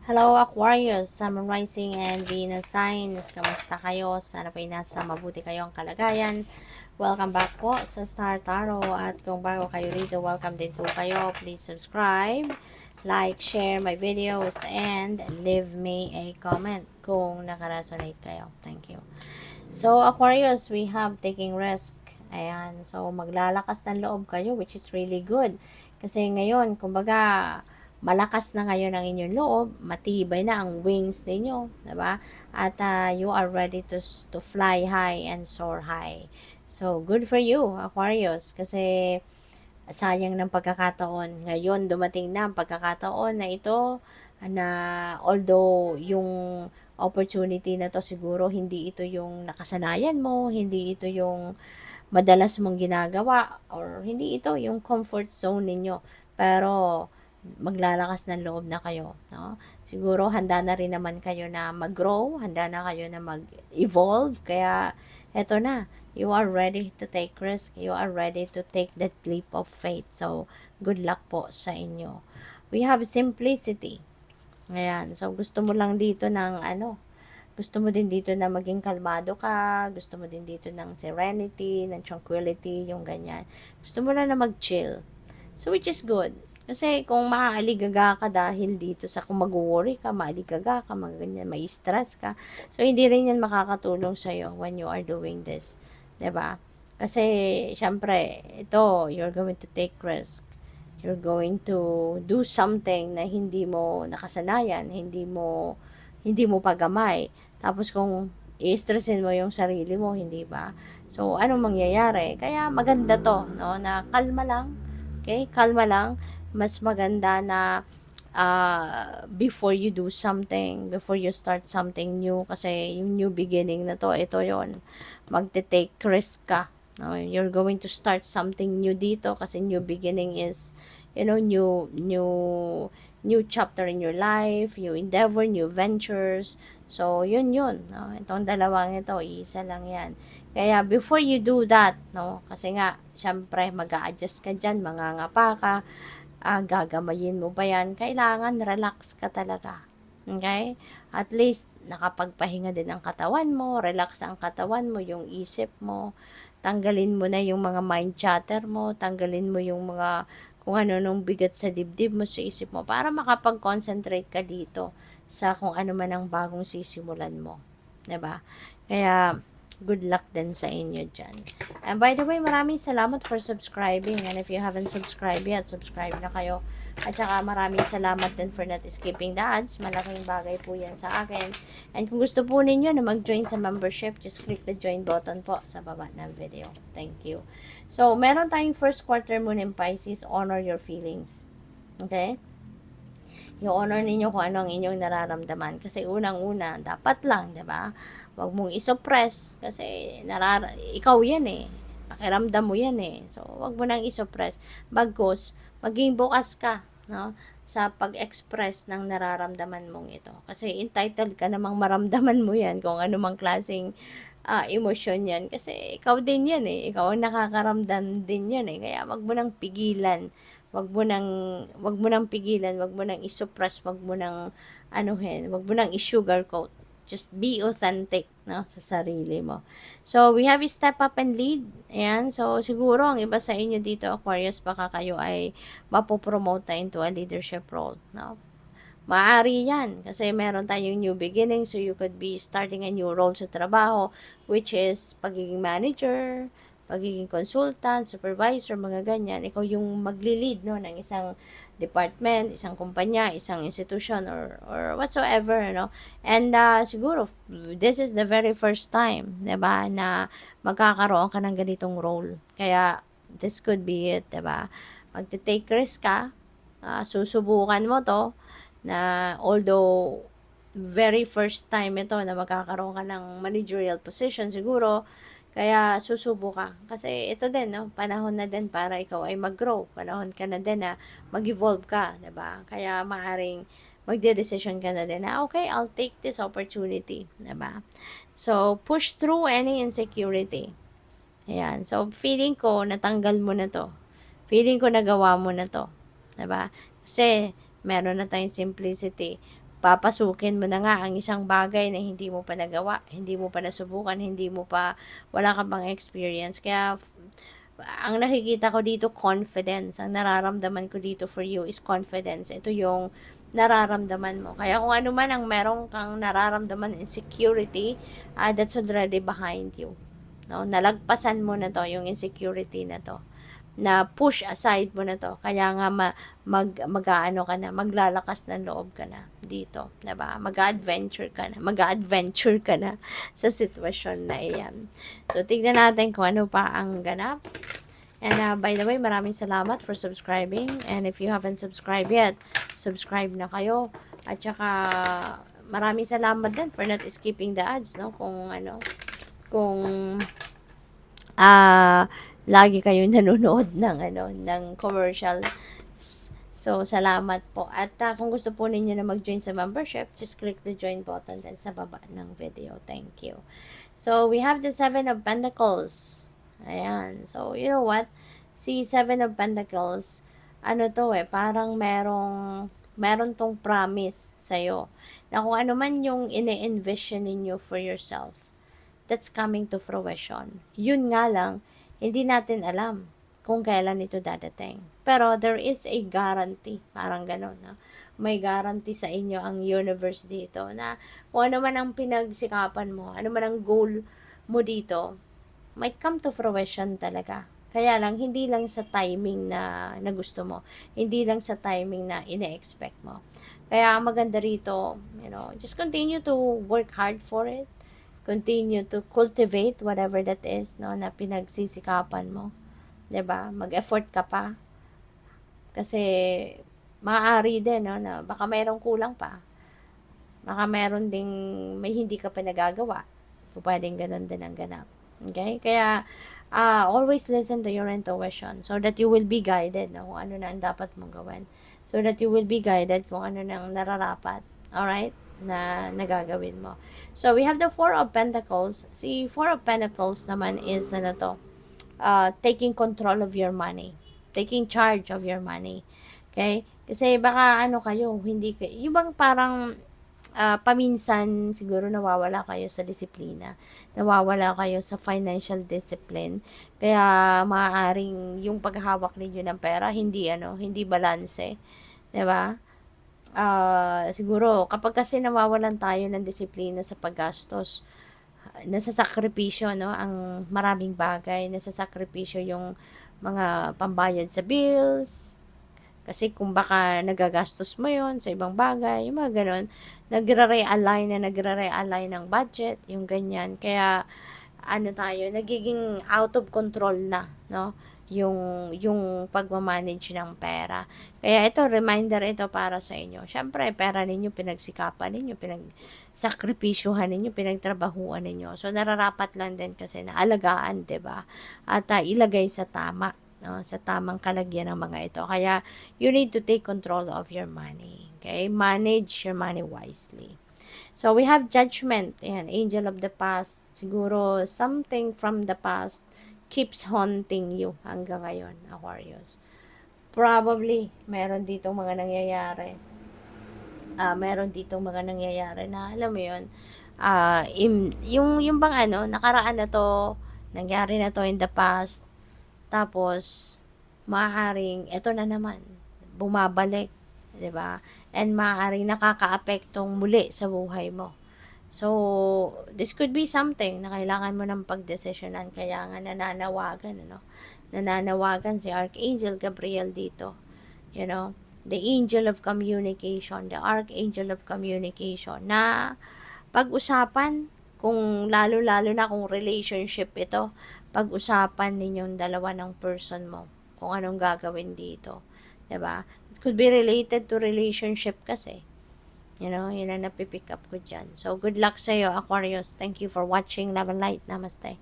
Hello Aquarius, Sun, Rising and Venus signs. Kamusta kayo? Sana po'y nasa mabuti kayong kalagayan. Welcome back po sa Star Tarot. At kung bago kayo rito, welcome din po kayo. Please subscribe, like, share my videos, and leave me a comment kung nakaresonate kayo. Thank you. So Aquarius, we have taking risk. Ayan. So maglalakas ng loob kayo, which is really good. Kasi ngayon, kumbaga, malakas na ngayon ang inyong loob, matibay na ang wings ninyo, 'di ba? At you are ready to fly high and soar high. So, good for you, Aquarius, kasi sayang ng pagkakataon. Ngayon, dumating na ang pagkakataon na ito na although yung opportunity na to siguro hindi ito yung nakasanayan mo, hindi ito yung madalas mong ginagawa, or hindi ito yung comfort zone ninyo. Pero maglalakas ng loob na kayo, no? Siguro handa na rin naman kayo na mag-grow, handa na kayo na mag-evolve, kaya eto na, you are ready to take risk, you are ready to take that leap of faith. So, good luck po sa inyo. We have simplicity. Ayan, so gusto mo lang dito ng gusto mo din dito na maging kalmado ka, gusto mo din dito ng serenity, ng tranquility, yung ganyan. Gusto mo lang na mag-chill. So, which is good. Kasi kung maaaligaga ka dahil dito sa kung mag-worry ka, maaligaga ka, ganyan, may stress ka. So, hindi rin yan makakatulong sa'yo when you are doing this. 'Di ba? Kasi, syempre, ito, you're going to take risk. You're going to do something na hindi mo nakasanayan, hindi mo pagamay. Tapos kung i-stressin mo yung sarili mo, hindi ba? So, anong mangyayari? Kaya maganda to, no? Na kalma lang. Okay? Kalma lang. Mas maganda na before you do something, before you start something new, kasi yung new beginning na to, ito yon, magte-take risk ka. No? You're going to start something new dito kasi new beginning is, new chapter in your life, new endeavor, new ventures. So, yun. No? Itong dalawang ito, isa lang yan. Kaya, before you do that, no? Kasi nga, syempre, mag-a-adjust ka dyan, mangangapa ka, gagamayin mo ba yan? Kailangan, relax ka talaga. Okay? At least, nakapagpahinga din ang katawan mo, relax ang katawan mo, yung isip mo, tanggalin mo na yung mga mind chatter mo, tanggalin mo yung mga kung ano nung bigat sa dibdib mo, sa isip mo, para makapag-concentrate ka dito sa kung ano man ang bagong sisimulan mo. 'Di ba? Kaya, good luck din sa inyo dyan. And by the way, maraming salamat for subscribing. And if you haven't subscribed yet, subscribe na kayo. At saka maraming salamat din for not skipping the ads. Malaking bagay po yan sa akin. And kung gusto po ninyo na mag-join sa membership, just click the join button po sa baba ng video. Thank you. So, meron tayong first quarter moon in Pisces, honor your feelings. Okay? I-honor ninyo kung ano ang inyong nararamdaman. Kasi unang-una, dapat lang, 'di ba? Huwag mong isuppress kasi ikaw 'yan eh. Pakiramdam mo 'yan eh. So, huwag mo nang isuppress. Bagkus, maging bukas ka, no? Sa pag-express ng nararamdaman mong ito. Kasi entitled ka namang maramdaman mo 'yan kung ano mang klaseng emosyon 'yan. Kasi ikaw din 'yan eh. Ikaw ang nakakaramdam din 'yan eh. Kaya wag mo nang pigilan. Wag mo nang pigilan, wag mo nang isuppress, wag mo nang wag mo nang i-sugarcoat. Just be authentic, no, sa sarili mo. So, we have step up and lead. Ayan. So, siguro, ang iba sa inyo dito, Aquarius, baka kayo ay mapopromote na into a leadership role, no? Maaari yan. Kasi meron tayong new beginning. So, you could be starting a new role sa trabaho, which is pagiging manager, pagiging consultant, supervisor, mga ganyan. Ikaw yung magli-lead, no, ng isang department, isang kumpanya, isang institution, or whatsoever, no. And siguro, this is the very first time, 'di ba, na magkakaroon ka ng ganitong role. Kaya, this could be it, 'di ba. Magte-take risk ka, susubukan mo to, na although very first time ito na magkakaroon ka ng managerial position siguro, kaya susubo ka. Kasi ito din, no, panahon na din para ikaw ay mag-grow. Panahon ka na din na mag-evolve ka, 'di ba? Kaya maaring magde-decision ka na din na, okay, I'll take this opportunity, 'di ba? So, push through any insecurity. Ayan. So, feeling ko, natanggal mo na to. Feeling ko, nagawa mo na to. 'Di ba? Kasi, meron na tayong simplicity. papasukin mo na nga ang isang bagay na hindi mo pa nagawa, hindi mo pa nasubukan, wala ka pang experience. Kaya, ang nakikita ko dito, confidence. Ang nararamdaman ko dito for you is confidence. Ito yung nararamdaman mo. Kaya kung ano man ang meron kang nararamdaman, insecurity, that's already behind you. No? Nalagpasan mo na to, yung insecurity na to. Na push aside mo na to. Kaya nga mag-aano ka na, maglalakas ng loob ka na dito, 'di ba? Mag-adventure ka na sa sitwasyon na iyan. So tignan natin kung ano pa ang ganap. And by the way, maraming salamat for subscribing. And if you haven't subscribed yet, subscribe na kayo. At saka maraming salamat din for not skipping the ads, no? Kung lagi kayo nanonood ng commercial. So, salamat po. At kung gusto po ninyo na mag-join sa membership, just click the join button din sa baba ng video. Thank you. So, we have the 7 of Pentacles. Ayan. So, you know what? Si 7 of Pentacles, parang meron tong promise sa'yo. Na kung ano man yung ine-envision ninyo for yourself, that's coming to fruition. Yun nga lang, hindi natin alam kung kailan ito dadating. Pero there is a guarantee, parang gano'n. No? May guarantee sa inyo ang universe dito na kung ano man ang pinagsikapan mo, ano man ang goal mo dito, might come to fruition talaga. Kaya lang, hindi lang sa timing na gusto mo. Hindi lang sa timing na ine-expect mo. Kaya maganda rito, just continue to work hard for it. Continue to cultivate whatever that is, no, na pinagsisikapan mo. 'Di ba? Mag-effort ka pa. Kasi maaari din, no, na baka mayroong kulang pa. Baka mayroon ding may hindi ka pa nagagawa. Pwedeng ganun din ang ganap. Okay? Kaya always listen to your intuition so that you will be guided, no, kung ano na ang dapat mong gawin. So that you will be guided kung ano nang nararapat. Alright? Na nagagawin mo. So, we have the 4 of Pentacles. Si 4 of Pentacles naman is, taking control of your money. Taking charge of your money. Okay? Kasi baka yung bang parang paminsan siguro nawawala kayo sa disiplina. Nawawala kayo sa financial discipline. Kaya maaaring yung paghawak ninyo ng pera, hindi balanse. 'Di ba? Siguro, kapag kasi nawawalan tayo ng disiplina sa paggastos, nasasakripisyo, no, ang maraming bagay, nasasakripisyo yung mga pambayad sa bills, kasi kung baka nagagastos mo yon sa ibang bagay, yung mga ganun, nagre-realign ng budget, yung ganyan, kaya, nagiging out of control na, no, yung pagmamanage ng pera. Kaya ito, reminder ito para sa inyo. Syempre, pera ninyo, pinagsikapan ninyo, pinagsakripisyuhan ninyo, pinagtrabahuan ninyo. So, nararapat lang din kasi na alagaan, 'di ba? At ilagay sa tama, no? Sa tamang kalagyan ng mga ito. Kaya, you need to take control of your money. Okay? Manage your money wisely. So, we have judgment. Ayan, angel of the past. Siguro, something from the past keeps haunting you hanggang ngayon, Aquarius. Probably, meron ditong mga nangyayari. Na, alam mo yun, yung bang nakaraan na to, nangyari na to in the past, tapos, maaaring, eto na naman, bumabalik, 'di ba? And maaaring nakakaapektong muli sa buhay mo. So, this could be something na kailangan mo ng pagdesisyonan. Kaya nga nananawagan si Archangel Gabriel dito. The angel of communication, the archangel of communication, na pag-usapan, kung lalo-lalo na kung relationship ito, pag-usapan ninyong dalawa ng person mo, kung anong gagawin dito. 'Di ba? It could be related to relationship kasi. Yun ang napipick up ko dyan. So, good luck sa'yo, Aquarius. Thank you for watching. Love and light. Namaste.